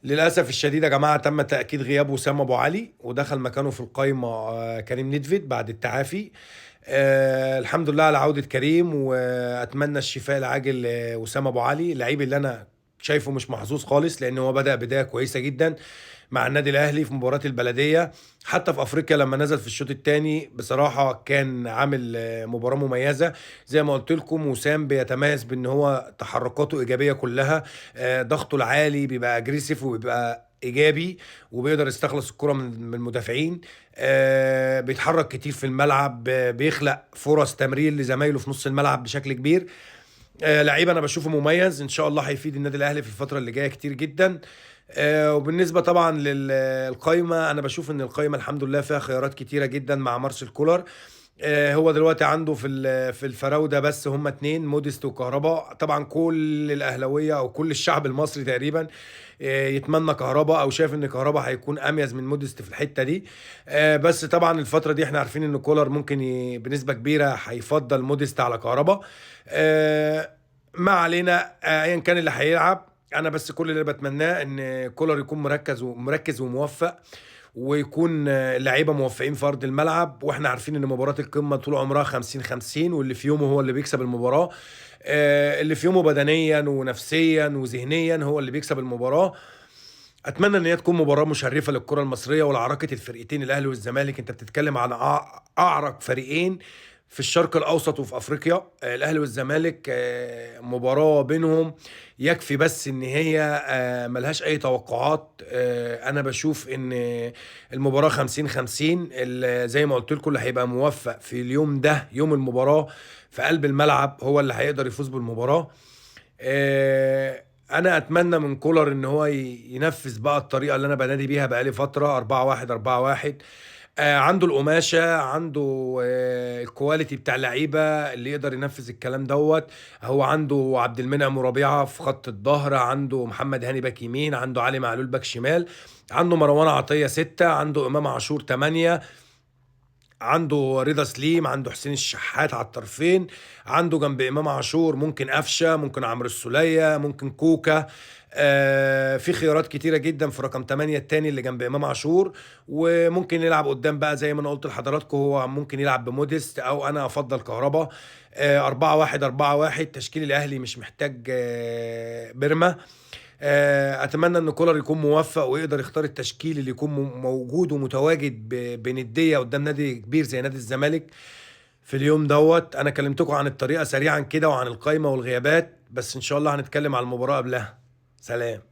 للاسف الشديد يا جماعه تم تاكيد غياب وسام ابو علي، ودخل مكانه في القائمه كريم ندفيد بعد التعافي. الحمد لله على عوده كريم، واتمنى الشفاء العاجل لوسام ابو علي، اللعيب اللي انا شايفه مش محظوظ خالص، لان هو بدأ بدايه كويسه جدا مع النادي الاهلي في مباراه البلديه. حتى في افريقيا لما نزل في الشوط الثاني بصراحه كان عامل مباراه مميزه. زي ما قلت لكم، وسام بيتميز بان هو تحركاته ايجابيه كلها. ضغطه العالي بيبقى اجريسيف وبيبقى ايجابي، وبيقدر يستخلص الكره من المدافعين. بيتحرك كتير في الملعب، بيخلق فرص تمرير لزمايله في نص الملعب بشكل كبير. لعيب انا بشوفه مميز، ان شاء الله هيفيد النادي الاهلي في الفتره اللي جايه كتير جدا. وبالنسبه طبعا للقايمه، انا بشوف ان القايمه الحمد لله فيها خيارات كتيره جدا مع مارسيل كولر. هو دلوقتي عنده في الفراوده بس هم اتنين، موديست وكهربا. طبعا كل الاهلاويه او كل الشعب المصري تقريبا يتمنى كهربا، او شايف ان كهربا هيكون اميز من موديست في الحته دي. بس طبعا الفتره دي احنا عارفين ان كولر ممكن بنسبه كبيره هيفضل موديست على كهربا. ما علينا، ايا كان اللي هيلعب. انا بس كل اللي بتمناه ان كولر يكون مركز وموفق، ويكون اللعيبه موفقين في ارض الملعب. واحنا عارفين ان مباراه القمه طول عمرها 50-50، واللي في يومه هو اللي بيكسب المباراه. اللي في يومه بدنيا ونفسيا وذهنيا هو اللي بيكسب المباراه. اتمنى ان هي تكون مباراه مشرفه للكره المصريه ولعراقه الفرقتين الاهلي والزمالك. انت بتتكلم عن اعرق فريقين في الشرق الاوسط وفي افريقيا. الاهلي والزمالك، مباراه بينهم يكفي بس ان هي ملهاش اي توقعات. انا بشوف ان المباراه 50-50. زي ما قلت لكم، اللي هيبقى موفق في اليوم ده يوم المباراه في قلب الملعب هو اللي هيقدر يفوز بالمباراه. انا اتمنى من كولر ان هو ينفذ بقى الطريقه اللي انا بنادي بيها بقالي فتره، 4-1 4-1. عنده القماشه، عنده الكواليتي بتاع اللعيبه اللي يقدر ينفذ الكلام دوت. هو عنده عبد المنعم وربيعه في خط الظهر، عنده محمد هاني باك يمين، عنده علي معلول باك شمال، عنده مروان عطيه 6، عنده امام عاشور 8، عنده رضا سليم، عنده حسين الشحات على الطرفين، عنده جنب امام عاشور ممكن قفشه، ممكن عمرو السوليه، ممكن كوكا. في خيارات كتيره جدا في رقم 8 التاني اللي جنب امام عاشور. وممكن يلعب قدام بقى زي ما انا قلت لحضراتكم، هو ممكن يلعب بموديست، او انا افضل كهربا. 4-1 4-1. تشكيل الاهلي مش محتاج بيرما. اتمنى ان كولر يكون موفق ويقدر يختار التشكيل اللي يكون موجود ومتواجد بنديه قدام نادي كبير زي نادي الزمالك في اليوم دوت. انا كلمتكم عن الطريقه سريعا كده وعن القايمه والغيابات، بس ان شاء الله هنتكلم على المباراه قبلها. سلام.